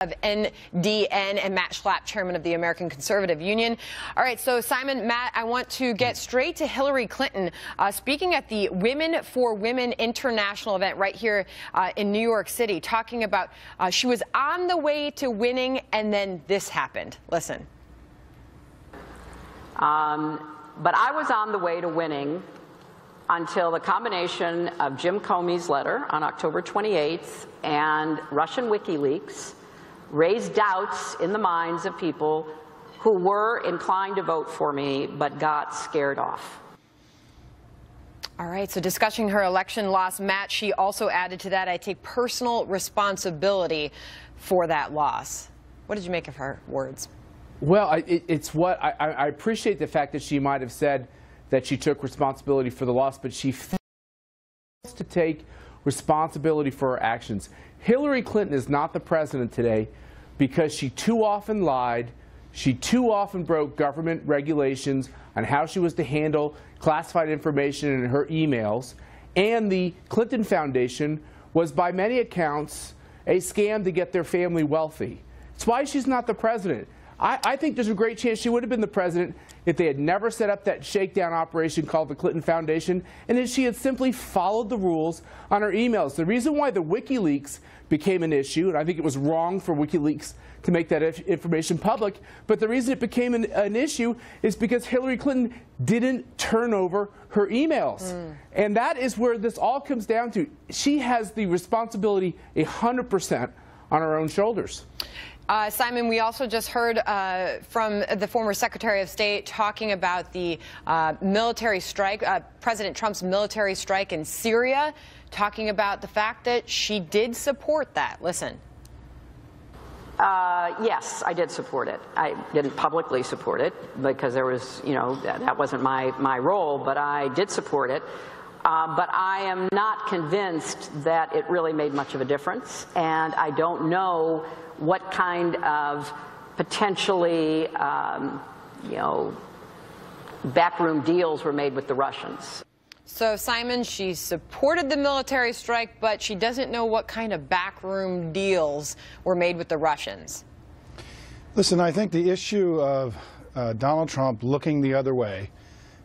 of NDN and Matt Schlapp, chairman of the American Conservative Union. All right, so Simon, Matt, I want to get straight to Hillary Clinton speaking at the Women for Women International event right here in New York City, talking about she was on the way to winning and then this happened. Listen. But I was on the way to winning until the combination of Jim Comey's letter on October 28th and Russian WikiLeaks raised doubts in the minds of people who were inclined to vote for me but got scared off. All right, so discussing her election loss, Matt, she also added to that, I take personal responsibility for that loss. What did you make of her words? Well, it's what I appreciate the fact that she might have said that she took responsibility for the loss, but she fails to take responsibility for her actions. Hillary Clinton is not the president today because she too often lied. She too often broke government regulations on how she was to handle classified information in her emails. And the Clinton Foundation was, by many accounts, a scam to get their family wealthy. It's why she's not the president. I think there's a great chance she would have been the president if they had never set up that shakedown operation called the Clinton Foundation, and if she had simply followed the rules on her emails. The reason why the WikiLeaks became an issue, and I think it was wrong for WikiLeaks to make that information public, but the reason it became an issue is because Hillary Clinton didn't turn over her emails. And that is where this all comes down to. She has the responsibility 100% on her own shoulders. Simon, we also just heard from the former Secretary of State talking about the military strike, President Trump's military strike in Syria, talking about the fact that she did support that. Listen. Yes, I did support it. I didn't publicly support it because there was, that wasn't my role, but I did support it. But I am not convinced that it really made much of a difference, and I don't know what kind of potentially, backroom deals were made with the Russians. So, Simon, she supported the military strike, but she doesn't know what kind of backroom deals were made with the Russians. Listen, I think the issue of Donald Trump looking the other way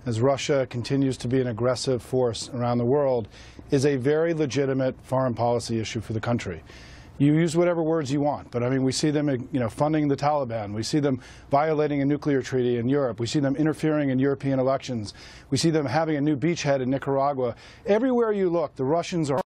as Russia continues to be an aggressive force around the world is a very legitimate foreign policy issue for the country. You use whatever words you want, but I mean, we see them, funding the Taliban. We see them violating a nuclear treaty in Europe. We see them interfering in European elections. We see them having a new beachhead in Nicaragua. Everywhere you look, the Russians are on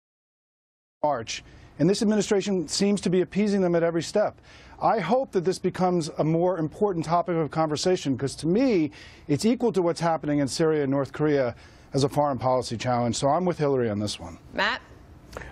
march, and this administration seems to be appeasing them at every step. I hope that this becomes a more important topic of conversation, because to me, it's equal to what's happening in Syria and North Korea as a foreign policy challenge. So I'm with Hillary on this one. Matt?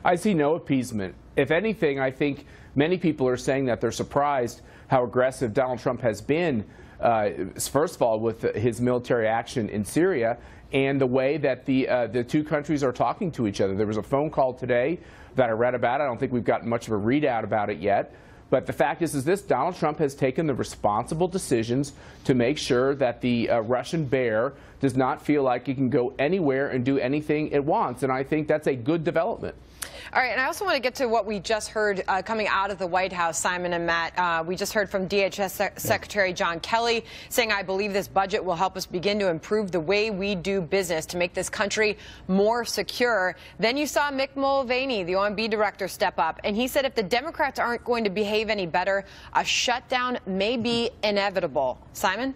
I see no appeasement. If anything, I think many people are saying that they're surprised how aggressive Donald Trump has been, first of all, with his military action in Syria and the way that the two countries are talking to each other. There was a phone call today that I read about. I don't think we've gotten much of a readout about it yet. But the fact is this: Donald Trump has taken the responsible decisions to make sure that the Russian bear does not feel like it can go anywhere and do anything it wants. And I think that's a good development. All right, and I also want to get to what we just heard coming out of the White House, Simon and Matt. We just heard from DHS Secretary John Kelly saying, I believe this budget will help us begin to improve the way we do business to make this country more secure. Then you saw Mick Mulvaney, the OMB director, step up, and he said if the Democrats aren't going to behave any better, a shutdown may be inevitable. Simon?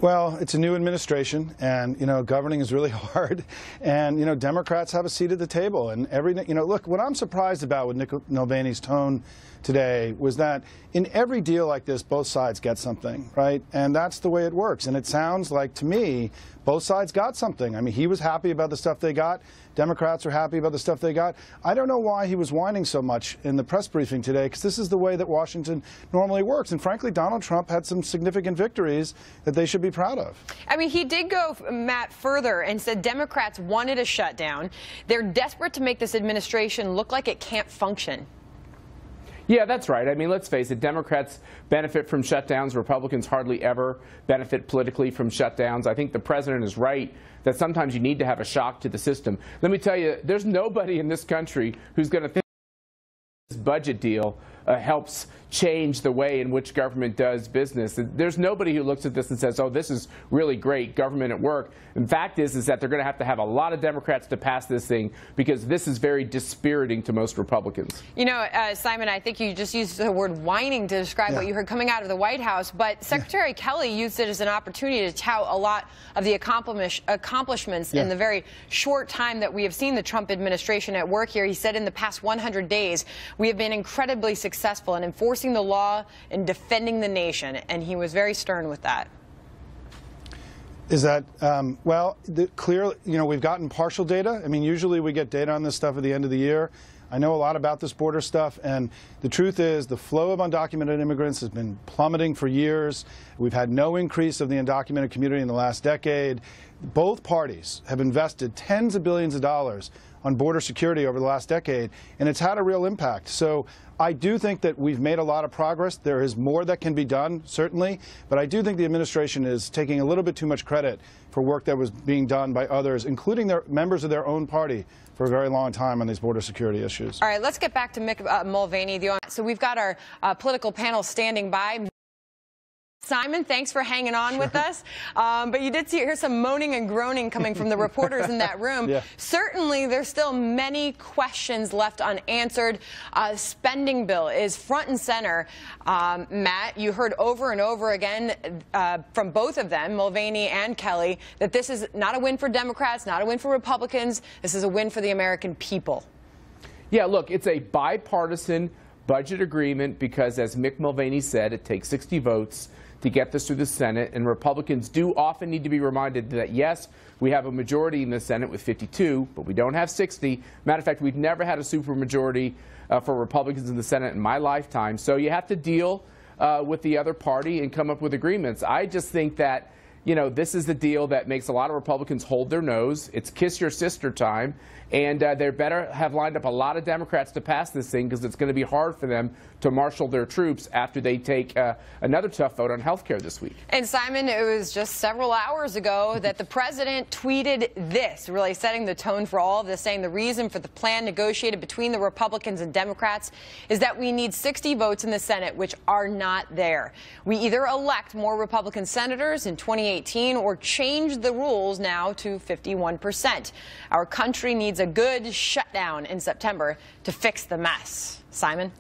Well, it's a new administration, and, governing is really hard. And, Democrats have a seat at the table. And look, what I'm surprised about with Nick Mulvaney's tone today was that in every deal like this, both sides get something, right? And that's the way it works. And it sounds like, to me, both sides got something. I mean, he was happy about the stuff they got. Democrats are happy about the stuff they got. I don't know why he was whining so much in the press briefing today, because this is the way that Washington normally works. And frankly, Donald Trump had some significant victories that they should be proud of. I mean, he did go, Matt, further and said Democrats wanted a shutdown. They're desperate to make this administration look like it can't function. Yeah, that's right. I mean, let's face it, Democrats benefit from shutdowns. Republicans hardly ever benefit politically from shutdowns. I think the president is right that sometimes you need to have a shock to the system. Let me tell you, there's nobody in this country who's going to think this budget deal helps change the way in which government does business. There's nobody who looks at this and says, oh, this is really great government at work. In fact is that they're going to have a lot of Democrats to pass this thing, because this is very dispiriting to most Republicans. You know, Simon, I think you just used the word whining to describe what you heard coming out of the White House, but Secretary Kelly used it as an opportunity to tout a lot of the accomplishments in the very short time that we have seen the Trump administration at work here. He said in the past 100 days, we have been incredibly successful in enforcing the law and defending the nation, and he was very stern with that. Is that, well, clearly, you know, we've gotten partial data. I mean, usually we get data on this stuff at the end of the year. I know a lot about this border stuff, and the truth is the flow of undocumented immigrants has been plummeting for years. We've had no increase of the undocumented community in the last decade. Both parties have invested tens of billions of dollars on border security over the last decade, and it's had a real impact. So I do think that we've made a lot of progress. There is more that can be done, certainly, but I do think the administration is taking a little bit too much credit for work that was being done by others, including their members of their own party, for a very long time on these border security issues. All right, let's get back to Mick Mulvaney. So we've got our political panel standing by. Simon, thanks for hanging on with us. But you did hear some moaning and groaning coming from the reporters in that room. Certainly, there's still many questions left unanswered. Spending bill is front and center. Matt, you heard over and over again from both of them, Mulvaney and Kelly, that this is not a win for Democrats, not a win for Republicans. This is a win for the American people. Yeah, look, it's a bipartisan budget agreement because, as Mick Mulvaney said, it takes 60 votes to get this through the Senate, and Republicans do often need to be reminded that, yes, we have a majority in the Senate with 52, but we don't have 60. Matter of fact, we've never had a supermajority for Republicans in the Senate in my lifetime. So you have to deal with the other party and come up with agreements. I just think that, you know, this is the deal that makes a lot of Republicans hold their nose. It's kiss your sister time. And they better have lined up a lot of Democrats to pass this thing, because it's going to be hard for them to marshal their troops after they take another tough vote on health care this week. And Simon, it was just several hours ago that the president tweeted this, really setting the tone for all of this, saying the reason for the plan negotiated between the Republicans and Democrats is that we need 60 votes in the Senate, which are not there. We either elect more Republican senators in 2018 or change the rules now to 51%. Our country needs a good shutdown in September to fix the mess. Simon?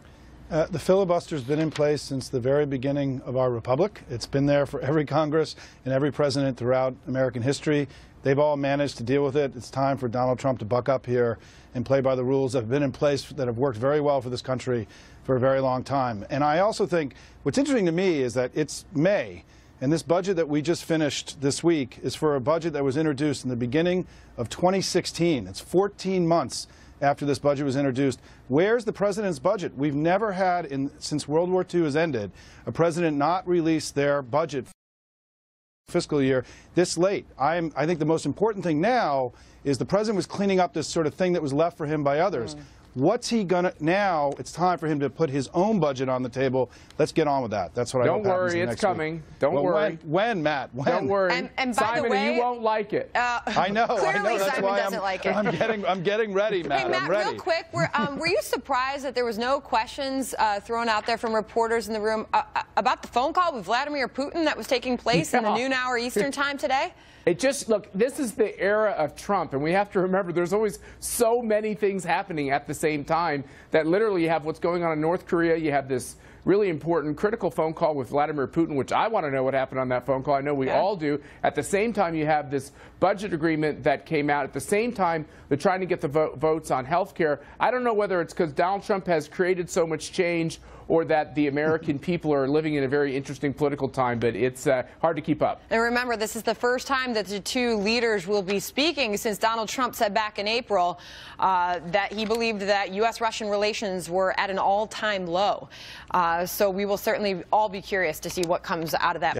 The filibuster's been in place since the very beginning of our republic. It's been there for every Congress and every president throughout American history. They've all managed to deal with it. It's time for Donald Trump to buck up here and play by the rules that have been in place that have worked very well for this country for a very long time. And I also think what's interesting to me is that it's May, and this budget that we just finished this week is for a budget that was introduced in the beginning of 2016. It's 14 months after this budget was introduced. Where's the president's budget? We've never had, since World War II has ended, a president not release their budget fiscal year this late. I think the most important thing now is the president was cleaning up this sort of thing that was left for him by others. What's he gonna now? It's time for him to put his own budget on the table. Let's get on with that. That's what I hope happens worry, it's next coming. Week. Don't worry. When, Matt? When? Don't worry. And by Simon, the way, you won't like it. I know. Clearly, That's Simon why doesn't like it. I'm getting ready, Matt. Hey, Matt, I'm ready. real quick, were you surprised that there was no questions thrown out there from reporters in the room about the phone call with Vladimir Putin that was taking place in the noon hour Eastern time today? It just, look, this is the era of Trump, and we have to remember there's always so many things happening at the same time that literally you have what's going on in North Korea. You have this really important, critical phone call with Vladimir Putin, which I want to know what happened on that phone call. I know we all do. At the same time, you have this budget agreement that came out. At the same time, they're trying to get the votes on health care. I don't know whether it's because Donald Trump has created so much change or that the American people are living in a very interesting political time, but it's hard to keep up. And remember, this is the first time that the two leaders will be speaking since Donald Trump said back in April that he believed that U.S.-Russian relations were at an all-time low. So we will certainly all be curious to see what comes out of that.